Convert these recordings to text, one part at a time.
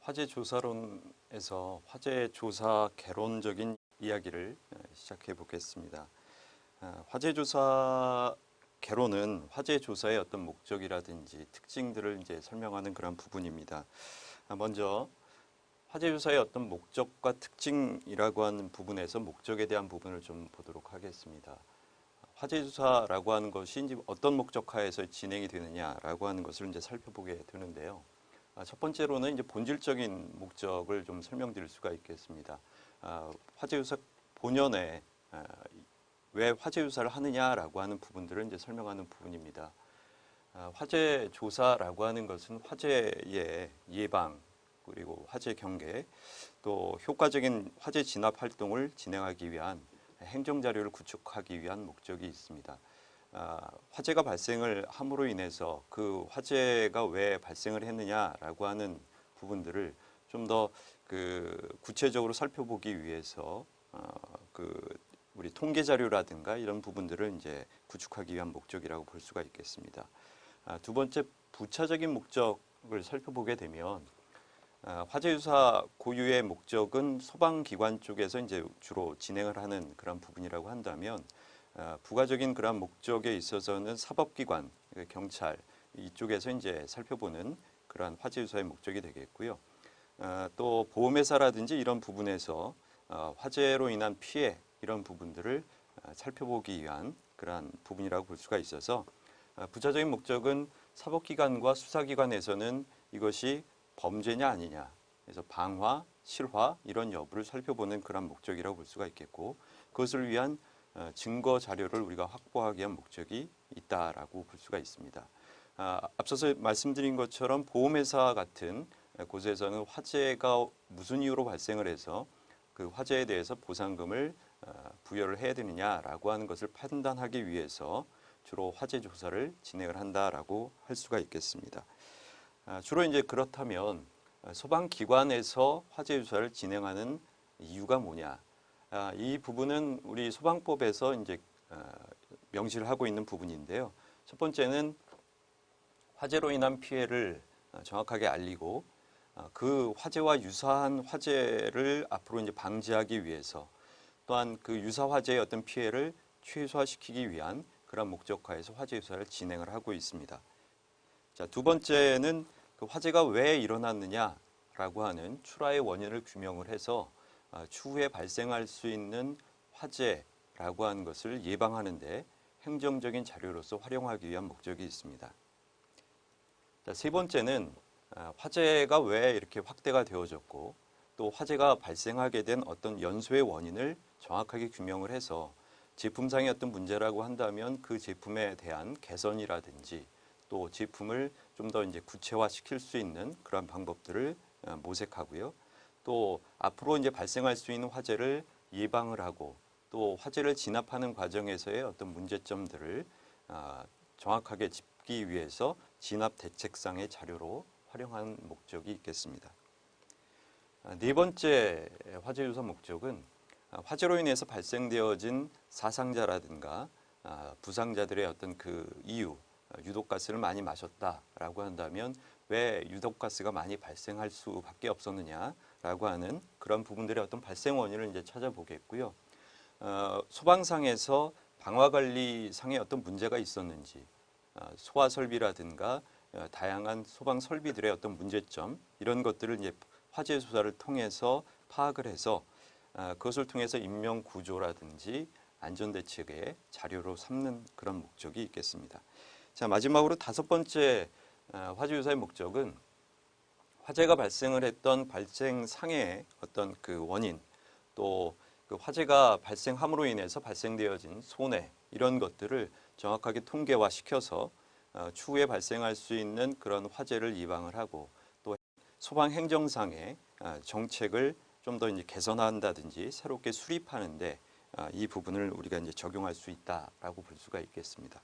화재 조사론에서 화재 조사 개론적인 이야기를 시작해 보겠습니다. 화재 조사 개론은 화재 조사의 어떤 목적이라든지 특징들을 이제 설명하는 그런 부분입니다. 먼저 화재 조사의 어떤 목적과 특징이라고 하는 부분에서 목적에 대한 부분을 좀 보도록 하겠습니다. 화재 조사라고 하는 것이 이제 어떤 목적하에서 진행이 되느냐라고 하는 것을 이제 살펴보게 되는데요. 첫 번째로는 이제 본질적인 목적을 좀 설명드릴 수가 있겠습니다. 화재 조사 본연에 왜 화재 조사를 하느냐라고 하는 부분들을 이제 설명하는 부분입니다. 화재 조사라고 하는 것은 화재의 예방 그리고 화재 경계 또 효과적인 화재 진압 활동을 진행하기 위한 행정 자료를 구축하기 위한 목적이 있습니다. 화재가 발생을 함으로 인해서 그 화재가 왜 발생을 했느냐라고 하는 부분들을 좀 더 구체적으로 살펴보기 위해서 우리 통계 자료라든가 이런 부분들을 이제 구축하기 위한 목적이라고 볼 수가 있겠습니다. 두 번째 부차적인 목적을 살펴보게 되면 화재 조사 고유의 목적은 소방기관 쪽에서 이제 주로 진행을 하는 그런 부분이라고 한다면 부가적인 그런 목적에 있어서는 사법기관, 경찰 이쪽에서 이제 살펴보는 그러한 화재 조사의 목적이 되겠고요. 또 보험회사라든지 이런 부분에서 화재로 인한 피해 이런 부분들을 살펴보기 위한 그러한 부분이라고 볼 수가 있어서 부차적인 목적은 사법기관과 수사기관에서는 이것이 범죄냐 아니냐, 그래서 방화, 실화 이런 여부를 살펴보는 그런 목적이라고 볼 수가 있겠고 그것을 위한 증거 자료를 우리가 확보하기 위한 목적이 있다라고 볼 수가 있습니다. 앞서서 말씀드린 것처럼 보험회사 같은 곳에서는 화재가 무슨 이유로 발생을 해서 그 화재에 대해서 보상금을 부여를 해야 되느냐라고 하는 것을 판단하기 위해서 주로 화재 조사를 진행을 한다라고 할 수가 있겠습니다. 주로 이제 그렇다면 소방기관에서 화재 조사를 진행하는 이유가 뭐냐? 이 부분은 우리 소방법에서 이제 명시를 하고 있는 부분인데요. 첫 번째는 화재로 인한 피해를 정확하게 알리고 그 화재와 유사한 화재를 앞으로 이제 방지하기 위해서 또한 그 유사 화재의 어떤 피해를 최소화시키기 위한 그런 목적하에서 화재 조사를 진행을 하고 있습니다. 자, 두 번째는 그 화재가 왜 일어났느냐라고 하는 출하의 원인을 규명을 해서 추후에 발생할 수 있는 화재라고 하는 것을 예방하는 데 행정적인 자료로서 활용하기 위한 목적이 있습니다. 자, 세 번째는 화재가 왜 이렇게 확대가 되어졌고 또 화재가 발생하게 된 어떤 연소의 원인을 정확하게 규명을 해서 제품상의 어떤 문제라고 한다면 그 제품에 대한 개선이라든지 또 제품을 좀 더 이제 구체화시킬 수 있는 그런 방법들을 모색하고요. 또 앞으로 이제 발생할 수 있는 화재를 예방을 하고 또 화재를 진압하는 과정에서의 어떤 문제점들을 정확하게 짚기 위해서 진압 대책상의 자료로 활용하는 목적이 있겠습니다. 네 번째 화재 조사 목적은 화재로 인해서 발생되어진 사상자라든가 부상자들의 어떤 그 이유, 유독가스를 많이 마셨다라고 한다면 왜 유독가스가 많이 발생할 수밖에 없었느냐라고 하는 그런 부분들의 어떤 발생 원인을 이제 찾아보겠고요. 소방상에서 방화관리상의 어떤 문제가 있었는지, 소화 설비라든가 다양한 소방 설비들의 어떤 문제점 이런 것들을 이제 화재 조사를 통해서 파악을 해서 그것을 통해서 인명 구조라든지 안전 대책의 자료로 삼는 그런 목적이 있겠습니다. 자, 마지막으로 다섯 번째 화재 조사의 목적은 화재가 발생을 했던 발생상의 어떤 그 원인 또 그 화재가 발생함으로 인해서 발생되어진 손해 이런 것들을 정확하게 통계화시켜서 추후에 발생할 수 있는 그런 화재를 예방을 하고 또 소방 행정상의 정책을 좀 더 이제 개선한다든지 새롭게 수립하는데 이 부분을 우리가 이제 적용할 수 있다라고 볼 수가 있겠습니다.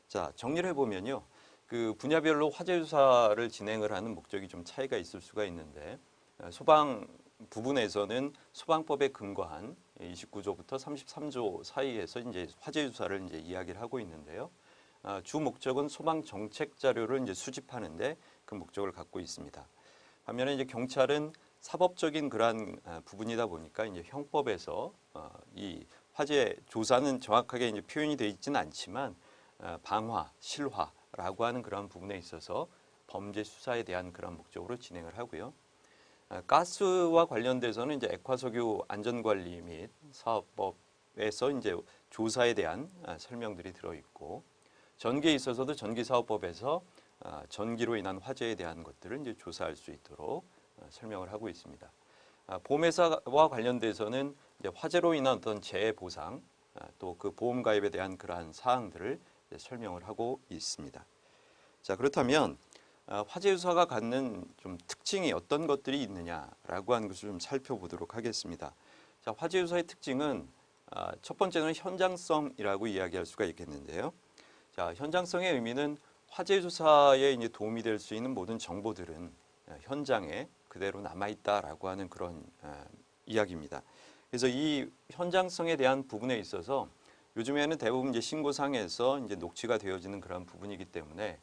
자, 정리를 해보면요. 그 분야별로 화재 조사를 진행을 하는 목적이 좀 차이가 있을 수가 있는데 소방 부분에서는 소방법에 근거한 29조부터 33조 사이에서 이제 화재 조사를 이제 이야기를 하고 있는데요. 주 목적은 소방 정책 자료를 이제 수집하는데 그 목적을 갖고 있습니다. 반면에 이제 경찰은 사법적인 그러한 부분이다 보니까 이제 형법에서 이 화재 조사는 정확하게 이제 표현이 되어 있지는 않지만 방화, 실화라고 하는 그런 부분에 있어서 범죄 수사에 대한 그런 목적으로 진행을 하고요. 가스와 관련돼서는 이제 액화석유 안전관리 및 사업법에서 이제 조사에 대한 설명들이 들어 있고, 전기에 있어서도 전기사업법에서 전기로 인한 화재에 대한 것들을 이제 조사할 수 있도록 설명을 하고 있습니다. 보험회사와 관련돼서는 이제 화재로 인한 어떤 재해 보상, 또 그 보험 가입에 대한 그러한 사항들을 설명을 하고 있습니다. 자, 그렇다면 화재 조사가 갖는 좀 특징이 어떤 것들이 있느냐라고 하는 것을 좀 살펴보도록 하겠습니다. 자, 화재 조사의 특징은 첫 번째는 현장성이라고 이야기할 수가 있겠는데요. 자, 현장성의 의미는 화재 조사에 이제 도움이 될 수 있는 모든 정보들은 현장에 그대로 남아 있다라고 하는 그런 이야기입니다. 그래서 이 현장성에 대한 부분에 있어서 요즘에는 대부분 이제 신고상에서 이제 녹취가 되어지는 그런 부분이기 때문에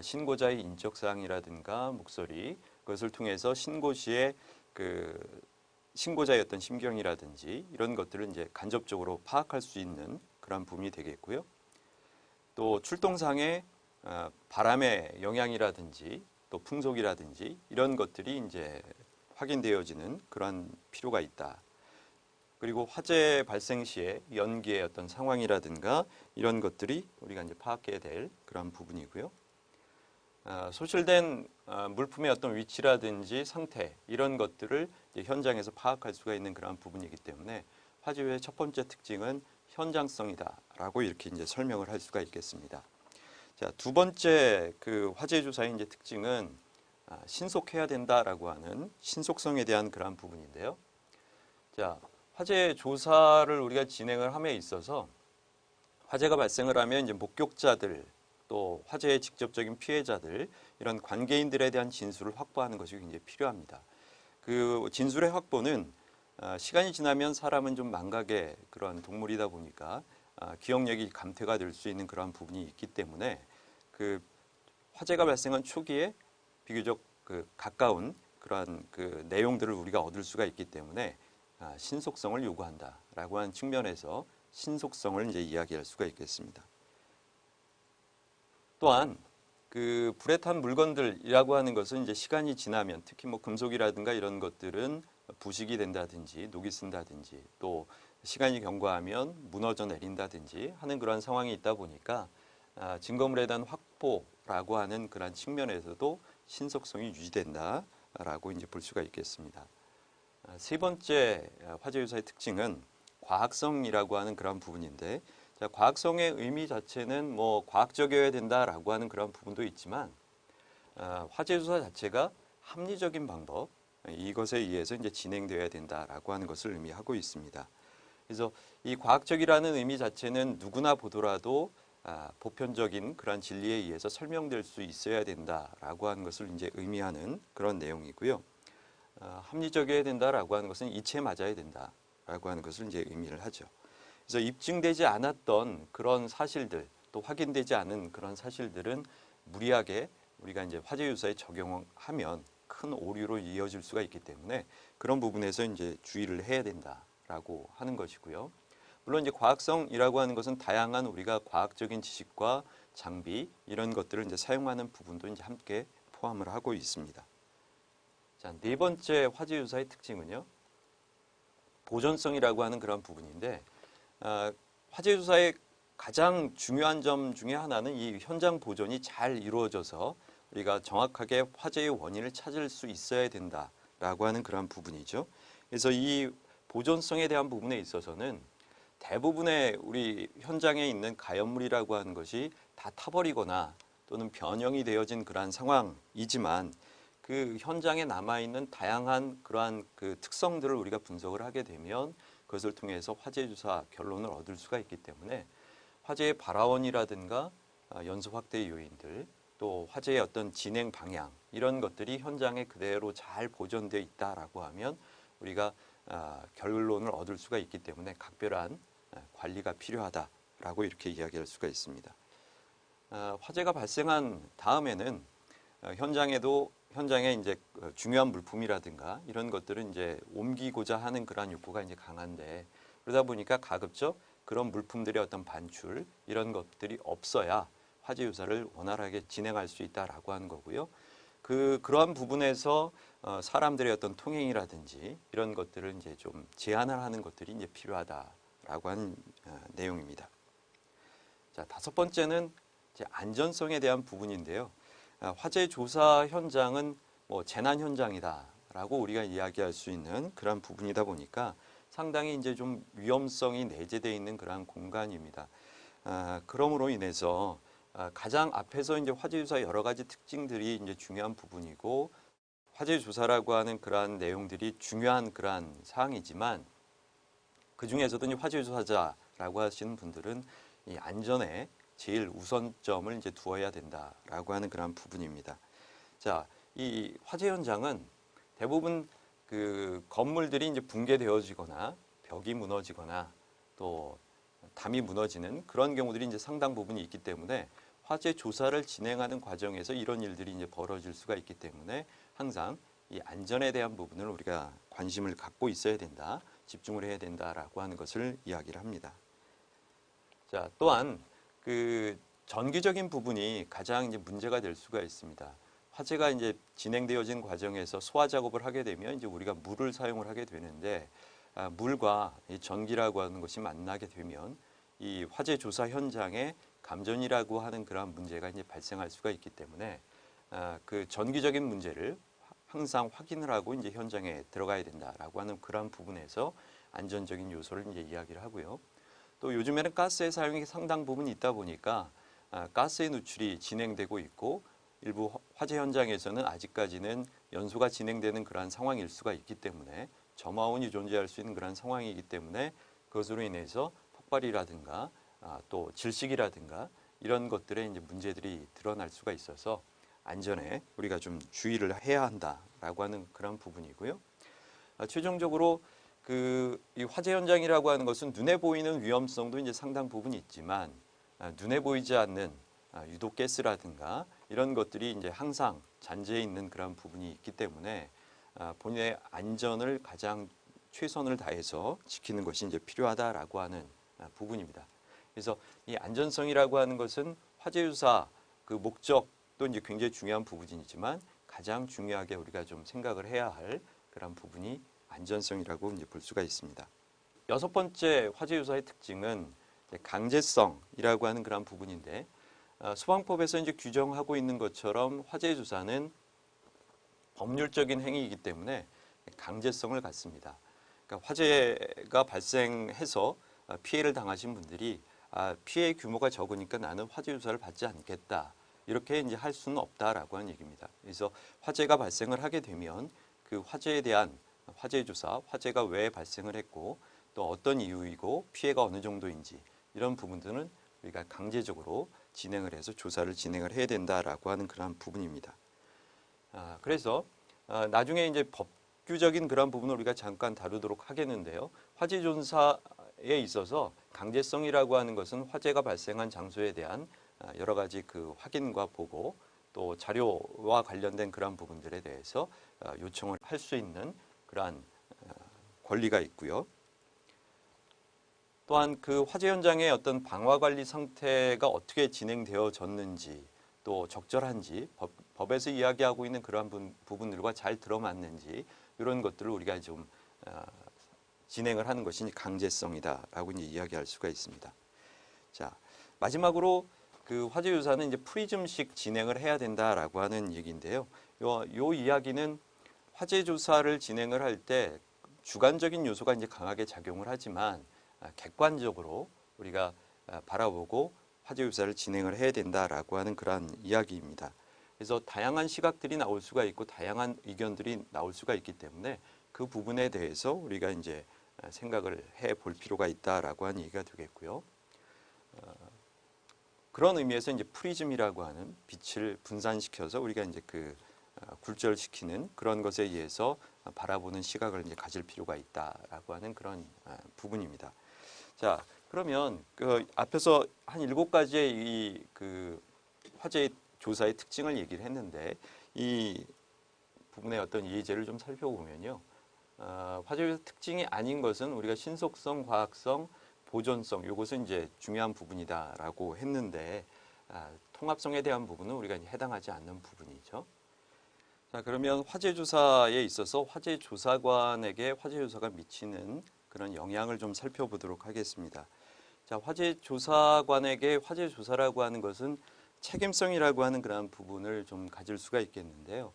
신고자의 인적 사항이라든가 목소리, 그것을 통해서 신고 시에 그 신고자의 어떤 심경이라든지 이런 것들을 이제 간접적으로 파악할 수 있는 그런 부분이 되겠고요. 또 출동상의 바람의 영향이라든지 또 풍속이라든지 이런 것들이 이제 확인되어지는 그런 필요가 있다. 그리고 화재 발생 시에 연기의 어떤 상황이라든가 이런 것들이 우리가 이제 파악해야 될 그런 부분이고요. 소실된 물품의 어떤 위치라든지 상태 이런 것들을 이제 현장에서 파악할 수가 있는 그런 부분이기 때문에 화재의 첫 번째 특징은 현장성이다라고 이렇게 이제 설명을 할 수가 있겠습니다. 자, 두 번째 그 화재 조사의 이제 특징은 신속해야 된다라고 하는 신속성에 대한 그런 부분인데요. 자, 화재 조사를 우리가 진행을 함에 있어서 화재가 발생을 하면 이제 목격자들 또 화재의 직접적인 피해자들 이런 관계인들에 대한 진술을 확보하는 것이 굉장히 필요합니다. 그 진술의 확보는 시간이 지나면 사람은 좀 망각의 그런 동물이다 보니까 기억력이 감퇴가 될 수 있는 그런 부분이 있기 때문에 그 화재가 발생한 초기에 비교적 그 가까운 그러한 그 내용들을 우리가 얻을 수가 있기 때문에 신속성을 요구한다라고 하는 측면에서 신속성을 이제 이야기할 수가 있겠습니다. 또한 그 불에 탄 물건들이라고 하는 것은 이제 시간이 지나면 특히 뭐 금속이라든가 이런 것들은 부식이 된다든지 녹이 쓴다든지 또 시간이 경과하면 무너져 내린다든지 하는 그런 상황이 있다 보니까 증거물에 대한 확보라고 하는 그런 측면에서도 신속성이 유지된다라고 이제 볼 수가 있겠습니다. 세 번째 화재 조사의 특징은 과학성이라고 하는 그런 부분인데, 자, 과학성의 의미 자체는 뭐 과학적이어야 된다라고 하는 그런 부분도 있지만 화재 조사 자체가 합리적인 방법 이것에 의해서 이제 진행되어야 된다라고 하는 것을 의미하고 있습니다. 그래서 이 과학적이라는 의미 자체는 누구나 보더라도 보편적인 그런 진리에 의해서 설명될 수 있어야 된다라고 하는 것을 이제 의미하는 그런 내용이고요. 합리적이어야 된다라고 하는 것은 이치에 맞아야 된다라고 하는 것을 이제 의미를 하죠. 그래서 입증되지 않았던 그런 사실들 또 확인되지 않은 그런 사실들은 무리하게 우리가 이제 화재 조사에 적용하면 큰 오류로 이어질 수가 있기 때문에 그런 부분에서 이제 주의를 해야 된다라고 하는 것이고요. 물론 이제 과학성이라고 하는 것은 다양한 우리가 과학적인 지식과 장비 이런 것들을 이제 사용하는 부분도 이제 함께 포함을 하고 있습니다. 자, 네 번째 화재 조사의 특징은요. 보존성이라고 하는 그런 부분인데 화재 조사의 가장 중요한 점 중에 하나는 이 현장 보존이 잘 이루어져서 우리가 정확하게 화재의 원인을 찾을 수 있어야 된다라고 하는 그런 부분이죠. 그래서 이 보존성에 대한 부분에 있어서는 대부분의 우리 현장에 있는 가연물이라고 하는 것이 다 타버리거나 또는 변형이 되어진 그러한 상황이지만 그 현장에 남아있는 다양한 그러한 그 특성들을 우리가 분석을 하게 되면 그것을 통해서 화재 조사 결론을 얻을 수가 있기 때문에 화재의 발화원이라든가 연소 확대 요인들 또 화재의 어떤 진행 방향 이런 것들이 현장에 그대로 잘 보존되어 있다라고 하면 우리가 결론을 얻을 수가 있기 때문에 각별한 관리가 필요하다라고 이렇게 이야기할 수가 있습니다. 화재가 발생한 다음에는 현장에 이제 중요한 물품이라든가 이런 것들은 이제 옮기고자 하는 그러한 욕구가 이제 강한데, 그러다 보니까 가급적 그런 물품들의 어떤 반출 이런 것들이 없어야 화재 조사를 원활하게 진행할 수 있다라고 하는 거고요. 그러한 부분에서 사람들의 어떤 통행이라든지 이런 것들을 이제 좀 제한을 하는 것들이 이제 필요하다라고 하는 내용입니다. 자, 다섯 번째는 이제 안전성에 대한 부분인데요. 화재 조사 현장은 뭐 재난 현장이다라고 우리가 이야기할 수 있는 그런 부분이다 보니까 상당히 이제 좀 위험성이 내재되어 있는 그러한 공간입니다. 그러므로 인해서 가장 앞에서 이제 화재 조사 여러 가지 특징들이 이제 중요한 부분이고, 화재 조사라고 하는 그러한 내용들이 중요한 그러한 사항이지만, 그 중에서도 이제 화재 조사자라고 하시는 분들은 이 안전에 제일 우선점을 이제 두어야 된다라고 하는 그런 부분입니다. 자, 이 화재 현장은 대부분 그 건물들이 이제 붕괴되어지거나 벽이 무너지거나 또 담이 무너지는 그런 경우들이 이제 상당 부분이 있기 때문에 화재 조사를 진행하는 과정에서 이런 일들이 이제 벌어질 수가 있기 때문에 항상 이 안전에 대한 부분을 우리가 관심을 갖고 있어야 된다, 집중을 해야 된다라고 하는 것을 이야기를 합니다. 자, 또한 그 전기적인 부분이 가장 이제 문제가 될 수가 있습니다. 화재가 이제 진행되어진 과정에서 소화 작업을 하게 되면 이제 우리가 물을 사용을 하게 되는데, 물과 이 전기라고 하는 것이 만나게 되면 이 화재 조사 현장에 감전이라고 하는 그러한 문제가 이제 발생할 수가 있기 때문에 그 전기적인 문제를 항상 확인을 하고 이제 현장에 들어가야 된다라고 하는 그러한 부분에서 안전적인 요소를 이제 이야기를 하고요. 또 요즘에는 가스의 사용이 상당 부분 있다 보니까 가스의 누출이 진행되고 있고, 일부 화재 현장에서는 아직까지는 연소가 진행되는 그러한 상황일 수가 있기 때문에, 점화원이 존재할 수 있는 그런 상황이기 때문에 그것으로 인해서 폭발이라든가 또 질식이라든가 이런 것들의 이제 문제들이 드러날 수가 있어서 안전에 우리가 좀 주의를 해야 한다라고 하는 그런 부분이고요. 최종적으로 이 화재 현장이라고 하는 것은 눈에 보이는 위험성도 이제 상당 부분 있지만, 눈에 보이지 않는 유독 가스라든가 이런 것들이 이제 항상 잔재해 있는 그런 부분이 있기 때문에 본인의 안전을 가장 최선을 다해서 지키는 것이 이제 필요하다라고 하는 부분입니다. 그래서 이 안전성이라고 하는 것은 화재 조사 그 목적도 이제 굉장히 중요한 부분이지만, 가장 중요하게 우리가 좀 생각을 해야 할 그런 부분이 안전성이라고 이제 볼 수가 있습니다. 여섯 번째 화재 조사의 특징은 강제성이라고 하는 그런 부분인데, 소방법에서 이제 규정하고 있는 것처럼 화재 조사는 법률적인 행위이기 때문에 강제성을 갖습니다. 그러니까 화재가 발생해서 피해를 당하신 분들이 피해 규모가 적으니까 나는 화재 조사를 받지 않겠다, 이렇게 이제 할 수는 없다라고 하는 얘기입니다. 그래서 화재가 발생을 하게 되면 그 화재에 대한 화재 조사, 화재가 왜 발생을 했고 또 어떤 이유이고 피해가 어느 정도인지 이런 부분들은 우리가 강제적으로 진행을 해서 조사를 진행을 해야 된다라고 하는 그런 부분입니다. 그래서 나중에 이제 법규적인 그런 부분을 우리가 잠깐 다루도록 하겠는데요. 화재 조사에 있어서 강제성이라고 하는 것은 화재가 발생한 장소에 대한 여러 가지 그 확인과 보고 또 자료와 관련된 그런 부분들에 대해서 요청을 할 수 있는 그러한 권리가 있고요. 또한 그 화재 현장의 어떤 방화 관리 상태가 어떻게 진행되어졌는지, 또 적절한지, 법에서 이야기하고 있는 그러한 부분들과 잘 들어맞는지, 이런 것들을 우리가 좀 진행을 하는 것이 강제성이다라고 이제 이야기할 수가 있습니다. 자, 마지막으로 그 화재 조사는 이제 프리즘식 진행을 해야 된다라고 하는 얘기인데요. 요 이야기는 화재 조사를 진행을 할 때 주관적인 요소가 이제 강하게 작용을 하지만 객관적으로 우리가 바라보고 화재 조사를 진행을 해야 된다라고 하는 그러한 이야기입니다. 그래서 다양한 시각들이 나올 수가 있고 다양한 의견들이 나올 수가 있기 때문에 그 부분에 대해서 우리가 이제 생각을 해 볼 필요가 있다라고 하는 얘기가 되겠고요. 그런 의미에서 이제 프리즘이라고 하는 빛을 분산시켜서 우리가 이제 굴절시키는 그런 것에 의해서 바라보는 시각을 이제 가질 필요가 있다라고 하는 그런 부분입니다. 자, 그러면 그 앞에서 한 7가지의 이 화재 조사의 특징을 얘기를 했는데, 이 부분의 어떤 예제를 좀 살펴보면요. 화재 조사 특징이 아닌 것은 우리가 신속성, 과학성, 보존성, 이것은 이제 중요한 부분이다라고 했는데 통합성에 대한 부분은 우리가 이제 해당하지 않는 부분이죠. 자, 그러면 화재 조사에 있어서 화재 조사관에게 화재 조사가 미치는 그런 영향을 좀 살펴보도록 하겠습니다. 자, 화재 조사관에게 화재 조사라고 하는 것은 책임성이라고 하는 그런 부분을 좀 가질 수가 있겠는데요.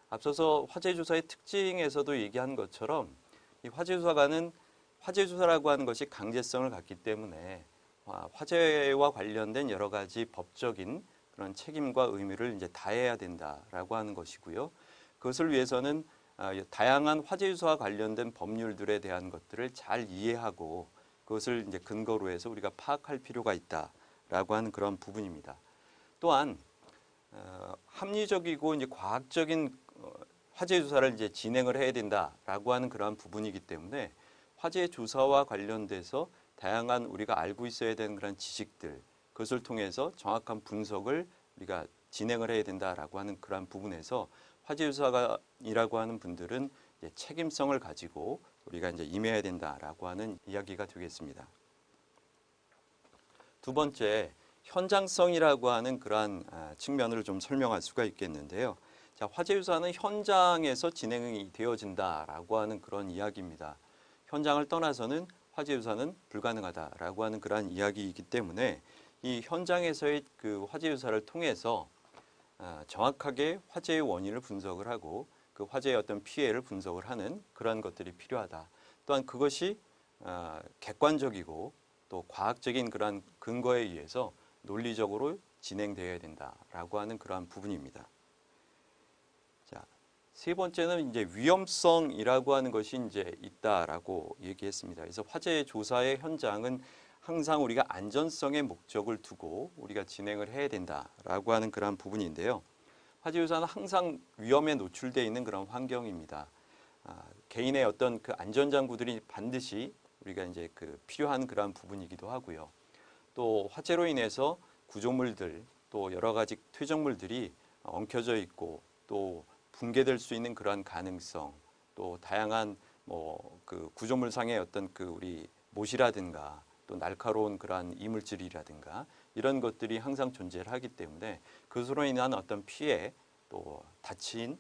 앞서서 화재 조사의 특징에서도 얘기한 것처럼 이 화재 조사관은 화재 조사라고 하는 것이 강제성을 갖기 때문에 화재와 관련된 여러 가지 법적인 그런 책임과 의무를 이제 다해야 된다라고 하는 것이고요. 그것을 위해서는 다양한 화재 조사와 관련된 법률들에 대한 것들을 잘 이해하고 그것을 이제 근거로 해서 우리가 파악할 필요가 있다라고 하는 그런 부분입니다. 또한 합리적이고 이제 과학적인 화재 조사를 이제 진행을 해야 된다라고 하는 그러한 부분이기 때문에 화재 조사와 관련돼서 다양한 우리가 알고 있어야 되는 그런 지식들 그것을 통해서 정확한 분석을 우리가 진행을 해야 된다라고 하는 그러한 부분에서 화재 조사관이라고 하는 분들은 이제 책임성을 가지고 우리가 이제 임해야 된다라고 하는 이야기가 되겠습니다. 두 번째, 현장성이라고 하는 그러한 측면을 좀 설명할 수가 있겠는데요. 자, 화재 조사는 현장에서 진행이 되어진다라고 하는 그런 이야기입니다. 현장을 떠나서는 화재 조사는 불가능하다라고 하는 그러한 이야기이기 때문에 이 현장에서의 그 화재 조사를 통해서 정확하게 화재의 원인을 분석을 하고 그 화재의 어떤 피해를 분석을 하는 그런 것들이 필요하다. 또한 그것이 객관적이고 또 과학적인 그러한 근거에 의해서 논리적으로 진행되어야 된다라고 하는 그러한 부분입니다. 자, 세 번째는 이제 위험성이라고 하는 것이 이제 있다라고 얘기했습니다. 그래서 화재 조사의 현장은 항상 우리가 안전성의 목적을 두고 우리가 진행을 해야 된다라고 하는 그러한 부분인데요. 화재 조사는 항상 위험에 노출되어 있는 그런 환경입니다. 개인의 어떤 그 안전장구들이 반드시 우리가 이제 그 필요한 그러한 부분이기도 하고요. 또 화재로 인해서 구조물들 또 여러 가지 퇴적물들이 엉켜져 있고 또 붕괴될 수 있는 그러한 가능성 또 다양한 뭐 그 구조물상의 어떤 그 우리 못이라든가 또 날카로운 그러한 이물질이라든가 이런 것들이 항상 존재를 하기 때문에 그것으로 인한 어떤 피해 또 다침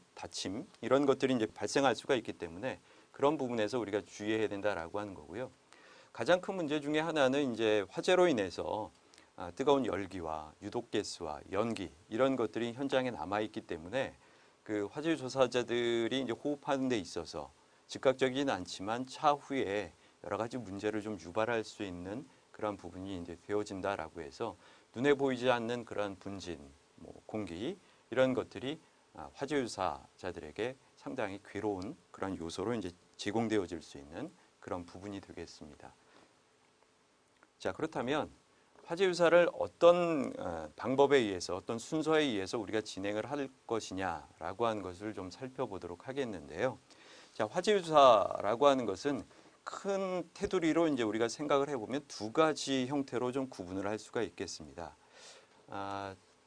이런 것들이 이제 발생할 수가 있기 때문에 그런 부분에서 우리가 주의해야 된다라고 하는 거고요. 가장 큰 문제 중에 하나는 이제 화재로 인해서 뜨거운 열기와 유독가스와 연기 이런 것들이 현장에 남아 있기 때문에 그 화재 조사자들이 이제 호흡하는 데 있어서 즉각적이진 않지만 차후에 여러 가지 문제를 좀 유발할 수 있는 그런 부분이 이제 되어진다라고 해서 눈에 보이지 않는 그런 분진, 뭐 공기 이런 것들이 화재 조사자들에게 상당히 괴로운 그런 요소로 이제 제공되어질 수 있는 그런 부분이 되겠습니다. 자, 그렇다면 화재 조사를 어떤 방법에 의해서 어떤 순서에 의해서 우리가 진행을 할 것이냐라고 하는 것을 좀 살펴보도록 하겠는데요. 자, 화재 조사라고 하는 것은 큰 테두리로 이제 우리가 생각을 해보면 두 가지 형태로 좀 구분을 할 수가 있겠습니다.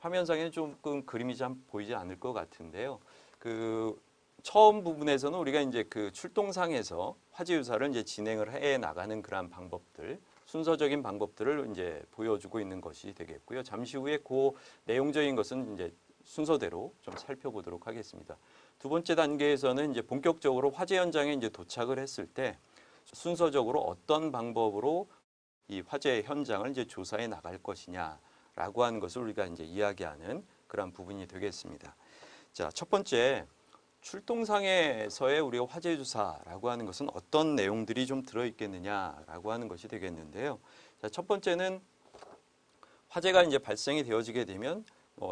화면상에는 조금 그림이 잘 보이지 않을 것 같은데요. 그 처음 부분에서는 우리가 이제 그 출동상에서 화재 조사를 이제 진행을 해 나가는 그러한 방법들, 순서적인 방법들을 이제 보여주고 있는 것이 되겠고요. 잠시 후에 그 내용적인 것은 이제 순서대로 좀 살펴보도록 하겠습니다. 두 번째 단계에서는 이제 본격적으로 화재 현장에 이제 도착을 했을 때 순서적으로 어떤 방법으로 이 화재 현장을 이제 조사해 나갈 것이냐라고 하는 것을 우리가 이제 이야기하는 그런 부분이 되겠습니다. 자, 첫 번째 출동상에서의 우리가 화재 조사라고 하는 것은 어떤 내용들이 좀 들어있겠느냐라고 하는 것이 되겠는데요. 자, 첫 번째는 화재가 이제 발생이 되어지게 되면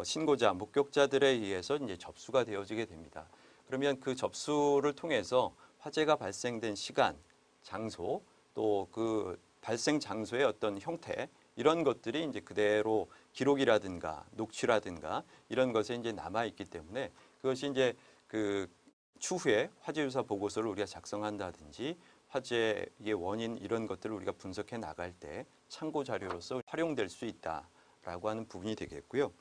신고자, 목격자들에 의해서 이제 접수가 되어지게 됩니다. 그러면 그 접수를 통해서 화재가 발생된 시간, 장소, 또 그 발생 장소의 어떤 형태 이런 것들이 이제 그대로 기록이라든가 녹취라든가 이런 것에 이제 남아 있기 때문에 그것이 이제 그 추후에 화재 조사 보고서를 우리가 작성한다든지 화재의 원인 이런 것들을 우리가 분석해 나갈 때 참고 자료로서 활용될 수 있다라고 하는 부분이 되겠고요.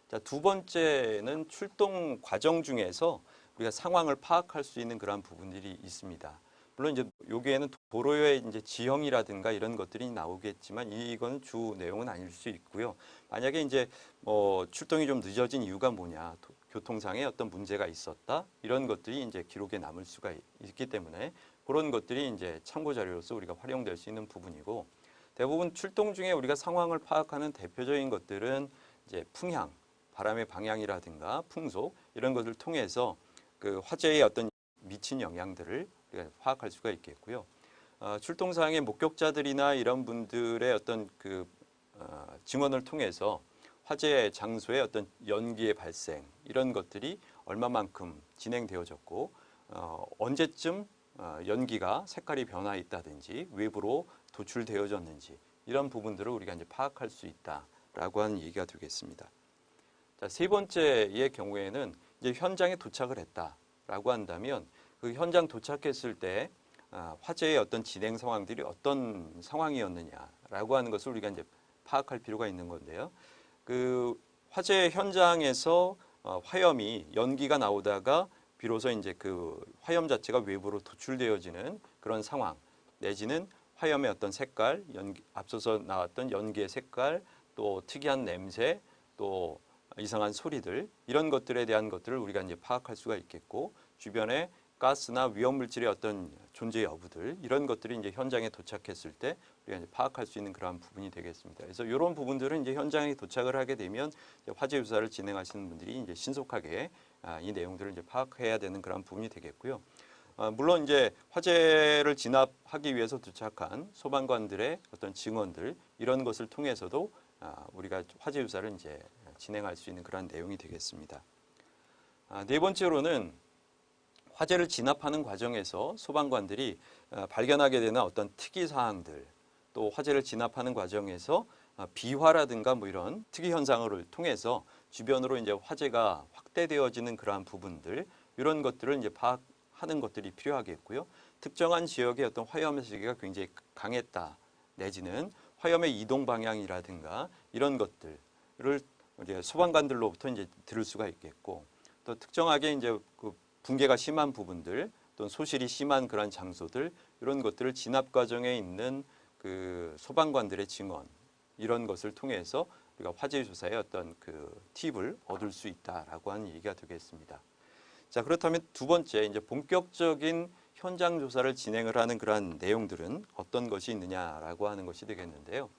자, 두 번째는 출동 과정 중에서 우리가 상황을 파악할 수 있는 그런 부분들이 있습니다. 물론 이제 여기에는 도로의 이제 지형이라든가 이런 것들이 나오겠지만 이건 주 내용은 아닐 수 있고요. 만약에 이제 뭐 출동이 좀 늦어진 이유가 뭐냐, 교통상의 어떤 문제가 있었다 이런 것들이 이제 기록에 남을 수가 있기 때문에 그런 것들이 이제 참고 자료로서 우리가 활용될 수 있는 부분이고, 대부분 출동 중에 우리가 상황을 파악하는 대표적인 것들은 이제 풍향, 바람의 방향이라든가 풍속 이런 것을 통해서 그 화재의 어떤 미친 영향들을 우리가 파악할 수가 있겠고요. 출동사항의 목격자들이나 이런 분들의 어떤 그 증언을 통해서 화재 장소의 어떤 연기의 발생 이런 것들이 얼마만큼 진행되어졌고 언제쯤 연기가 색깔이 변화했다든지 외부로 도출되어졌는지 이런 부분들을 우리가 이제 파악할 수 있다라고 하는 얘기가 되겠습니다. 자, 세 번째의 경우에는 이제 현장에 도착을 했다라고 한다면 그 현장 도착했을 때 화재의 어떤 진행 상황들이 어떤 상황이었느냐라고 하는 것을 우리가 이제 파악할 필요가 있는 건데요. 그 화재 현장에서 화염이 연기가 나오다가 비로소 이제 그 화염 자체가 외부로 도출되어지는 그런 상황 내지는 화염의 어떤 색깔, 앞서서 나왔던 연기의 색깔, 또 특이한 냄새, 또 이상한 소리들 이런 것들에 대한 것들을 우리가 이제 파악할 수가 있겠고, 주변에 가스나 위험 물질의 어떤 존재 여부들 이런 것들이 이제 현장에 도착했을 때 우리가 이제 파악할 수 있는 그러한 부분이 되겠습니다. 그래서 이런 부분들은 이제 현장에 도착을 하게 되면 화재 조사를 진행하시는 분들이 이제 신속하게 이 내용들을 이제 파악해야 되는 그런 부분이 되겠고요. 물론 이제 화재를 진압하기 위해서 도착한 소방관들의 어떤 증언들 이런 것을 통해서도 우리가 화재 조사를 이제 진행할 수 있는 그런 내용이 되겠습니다. 네 번째로는 화재를 진압하는 과정에서 소방관들이 발견하게 되는 어떤 특이 사항들, 또 화재를 진압하는 과정에서 비화라든가 뭐 이런 특이 현상을 통해서 주변으로 이제 화재가 확대되어지는 그러한 부분들 이런 것들을 이제 파악하는 것들이 필요하겠고요. 특정한 지역의 어떤 화염의 세기가 굉장히 강했다 내지는 화염의 이동 방향이라든가 이런 것들을 이제 소방관들로부터 이제 들을 수가 있겠고, 또 특정하게 이제 그 붕괴가 심한 부분들 또는 소실이 심한 그런 장소들 이런 것들을 진압 과정에 있는 그 소방관들의 증언 이런 것을 통해서 우리가 화재 조사의 어떤 그 팁을 얻을 수 있다라고 하는 얘기가 되겠습니다. 자, 그렇다면 두 번째 이제 본격적인 현장 조사를 진행을 하는 그러한 내용들은 어떤 것이 있느냐라고 하는 것이 되겠는데요.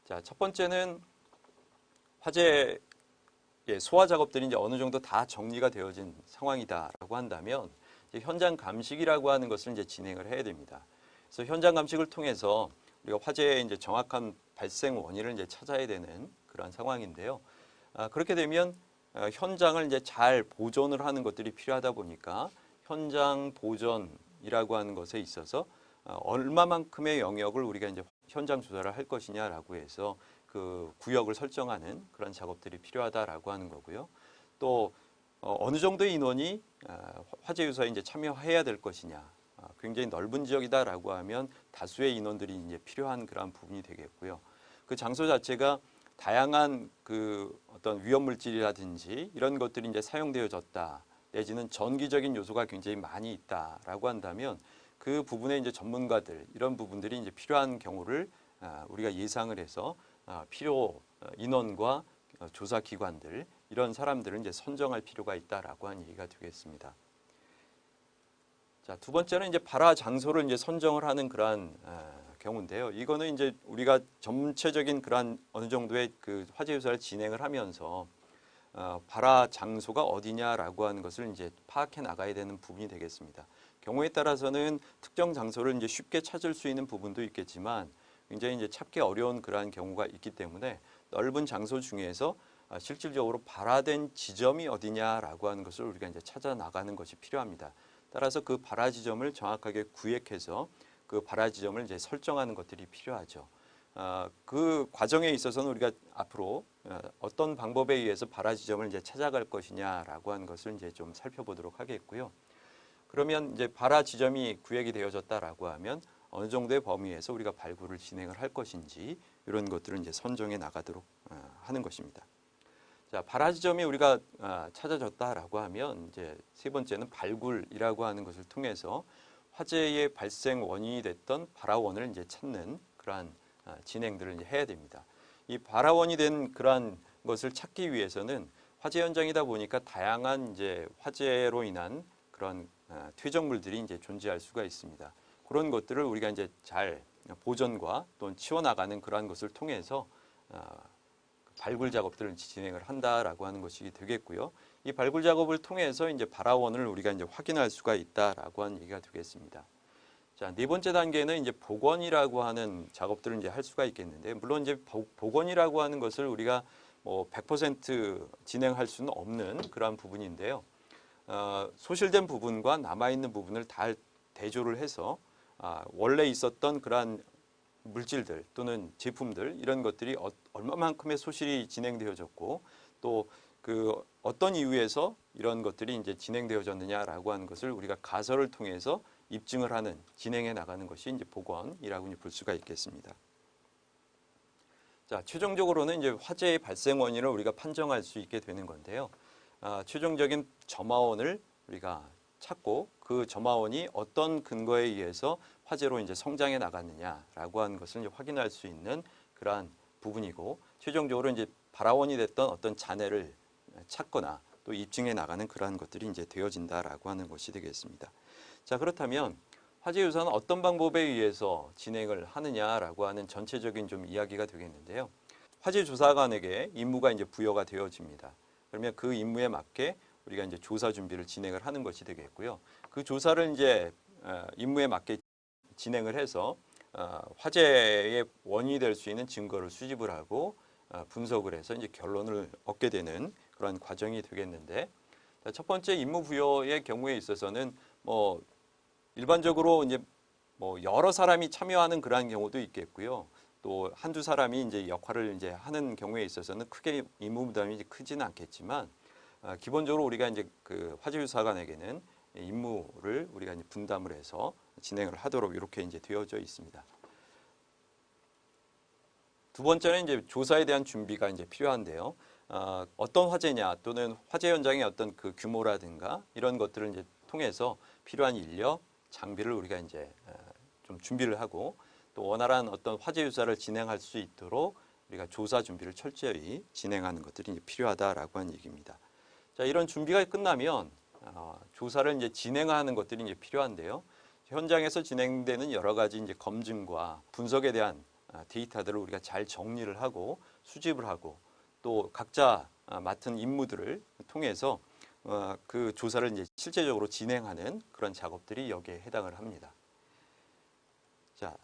자, 첫 번째는 화재 소화 작업들이 이제 어느 정도 다 정리가 되어진 상황이다라고 한다면 이제 현장 감식이라고 하는 것을 이제 진행을 해야 됩니다. 그래서 현장 감식을 통해서 우리가 화재의 이제 정확한 발생 원인을 이제 찾아야 되는 그런 상황인데요. 그렇게 되면 현장을 이제 잘 보존을 하는 것들이 필요하다 보니까 현장 보존이라고 하는 것에 있어서 얼마만큼의 영역을 우리가 이제 현장 조사를 할 것이냐라고 해서 그 구역을 설정하는 그런 작업들이 필요하다라고 하는 거고요. 또 어느 정도의 인원이 화재 유사에 이제 참여해야 될 것이냐. 굉장히 넓은 지역이다라고 하면 다수의 인원들이 이제 필요한 그런 부분이 되겠고요. 그 장소 자체가 다양한 그 어떤 위험 물질이라든지 이런 것들이 이제 사용되어졌다. 내지는 전기적인 요소가 굉장히 많이 있다라고 한다면 그 부분에 이제 전문가들 이런 부분들이 이제 필요한 경우를 우리가 예상을 해서 필요 인원과 조사 기관들 이런 사람들을 이제 선정할 필요가 있다라고 하는 얘기가 되겠습니다. 자, 두 번째는 이제 발화 장소를 이제 선정을 하는 그러한 경우인데요. 이거는 이제 우리가 전체적인 그러한 어느 정도의 그 화재 조사를 진행을 하면서 발화 장소가 어디냐라고 하는 것을 이제 파악해 나가야 되는 부분이 되겠습니다. 경우에 따라서는 특정 장소를 이제 쉽게 찾을 수 있는 부분도 있겠지만 굉장히 이제 찾기 어려운 그러한 경우가 있기 때문에 넓은 장소 중에서 실질적으로 발화된 지점이 어디냐라고 하는 것을 우리가 이제 찾아 나가는 것이 필요합니다. 따라서 그 발화 지점을 정확하게 구획해서 그 발화 지점을 이제 설정하는 것들이 필요하죠. 그 과정에 있어서는 우리가 앞으로 어떤 방법에 의해서 발화 지점을 이제 찾아갈 것이냐라고 하는 것을 이제 좀 살펴보도록 하겠고요. 그러면 이제 발화 지점이 구획이 되어졌다라고 하면 어느 정도의 범위에서 우리가 발굴을 진행을 할 것인지 이런 것들을 이제 선정해 나가도록 하는 것입니다. 자, 발화 지점이 우리가 찾아졌다라고 하면 이제 세 번째는 발굴이라고 하는 것을 통해서 화재의 발생 원인이 됐던 발화원을 이제 찾는 그러한 진행들을 이제 해야 됩니다. 이 발화원이 된 그러한 것을 찾기 위해서는 화재 현장이다 보니까 다양한 이제 화재로 인한 그런 퇴적물들이 이제 존재할 수가 있습니다. 그런 것들을 우리가 이제 잘 보존과 또는 치워나가는 그러한 것을 통해서 발굴 작업들을 진행을 한다라고 하는 것이 되겠고요. 이 발굴 작업을 통해서 이제 발화원을 우리가 이제 확인할 수가 있다라고 하는 얘기가 되겠습니다. 자, 네 번째 단계는 이제 복원이라고 하는 작업들을 이제 할 수가 있겠는데, 물론 이제 복원이라고 하는 것을 우리가 뭐 100% 진행할 수는 없는 그러한 부분인데요. 소실된 부분과 남아있는 부분을 다 대조를 해서 원래 있었던 그러한 물질들 또는 제품들 이런 것들이 얼마만큼의 소실이 진행되어졌고 또 그 어떤 이유에서 이런 것들이 이제 진행되어졌느냐라고 하는 것을 우리가 가설을 통해서 입증을 하는 진행해 나가는 것이 이제 복원이라고 볼 수가 있겠습니다. 자, 최종적으로는 이제 화재의 발생 원인을 우리가 판정할 수 있게 되는 건데요. 최종적인 점화원을 우리가 찾고 그 점화원이 어떤 근거에 의해서 화재로 이제 성장해 나갔느냐라고 하는 것을 이제 확인할 수 있는 그러한 부분이고, 최종적으로 이제 발화원이 됐던 어떤 잔해를 찾거나 또 입증해 나가는 그러한 것들이 이제 되어진다라고 하는 것이 되겠습니다. 자, 그렇다면 화재 유사는 어떤 방법에 의해서 진행을 하느냐라고 하는 전체적인 좀 이야기가 되겠는데요. 화재 조사관에게 임무가 이제 부여가 되어집니다. 그러면 그 임무에 맞게 우리가 이제 조사 준비를 진행을 하는 것이 되겠고요. 그 조사를 이제 임무에 맞게 진행을 해서 화재의 원인이 될 수 있는 증거를 수집을 하고 분석을 해서 이제 결론을 얻게 되는 그런 과정이 되겠는데, 첫 번째 임무 부여의 경우에 있어서는 뭐 일반적으로 이제 뭐 여러 사람이 참여하는 그러한 경우도 있겠고요. 또 한두 사람이 이제 역할을 이제 하는 경우에 있어서는 크게 임무 부담이 크지는 않겠지만, 기본적으로 우리가 이제 그 화재유사관에게는 임무를 우리가 이제 분담을 해서 진행을 하도록 이렇게 이제 되어져 있습니다. 두 번째는 이제 조사에 대한 준비가 이제 필요한데요. 어떤 화재냐 또는 화재 현장의 어떤 그 규모라든가 이런 것들을 이제 통해서 필요한 인력, 장비를 우리가 이제 좀 준비를 하고 또 원활한 어떤 화재 유사를 진행할 수 있도록 우리가 조사 준비를 철저히 진행하는 것들이 이제 필요하다라고 하는 얘기입니다. 자, 이런 준비가 끝나면 조사를 이제 진행하는 것들이 이제 필요한데요. 현장에서 진행되는 여러 가지 이제 검증과 분석에 대한 데이터들을 우리가 잘 정리를 하고 수집을 하고 또 각자 맡은 임무들을 통해서 그 조사를 이제 실제적으로 진행하는 그런 작업들이 여기에 해당을 합니다. 자,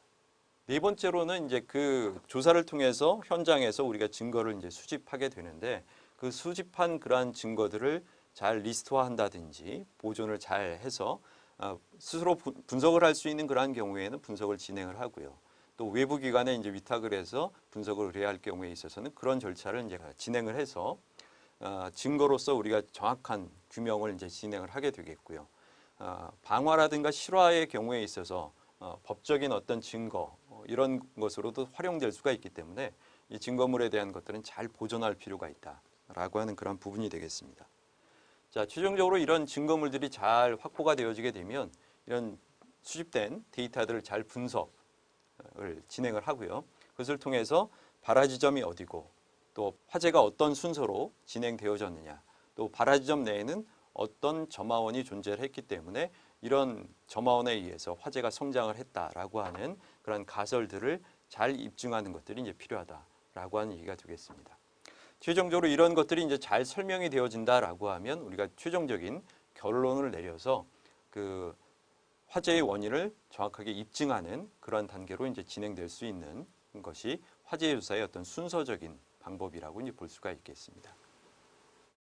네 번째로는 이제 그 조사를 통해서 현장에서 우리가 증거를 이제 수집하게 되는데, 그 수집한 그러한 증거들을 잘 리스트화한다든지 보존을 잘 해서 스스로 분석을 할 수 있는 그러한 경우에는 분석을 진행을 하고요. 또 외부 기관에 이제 위탁을 해서 분석을 의뢰할 할 경우에 있어서는 그런 절차를 이제 진행을 해서 증거로서 우리가 정확한 규명을 이제 진행을 하게 되겠고요. 방화라든가 실화의 경우에 있어서 법적인 어떤 증거 이런 것으로도 활용될 수가 있기 때문에 이 증거물에 대한 것들은 잘 보존할 필요가 있다라고 하는 그런 부분이 되겠습니다. 자, 최종적으로 이런 증거물들이 잘 확보가 되어지게 되면 이런 수집된 데이터들을 잘 분석을 진행을 하고요. 그것을 통해서 발화 지점이 어디고 또 화재가 어떤 순서로 진행되어졌느냐, 또 발화 지점 내에는 어떤 점화원이 존재를 했기 때문에 이런 점화원에 의해서 화재가 성장을 했다라고 하는 그런 가설들을 잘 입증하는 것들이 이제 필요하다라고 하는 얘기가 되겠습니다. 최종적으로 이런 것들이 이제 잘 설명이 되어진다라고 하면 우리가 최종적인 결론을 내려서 그 화재의 원인을 정확하게 입증하는 그런 단계로 이제 진행될 수 있는 것이 화재 조사의 어떤 순서적인 방법이라고 이제 볼 수가 있겠습니다.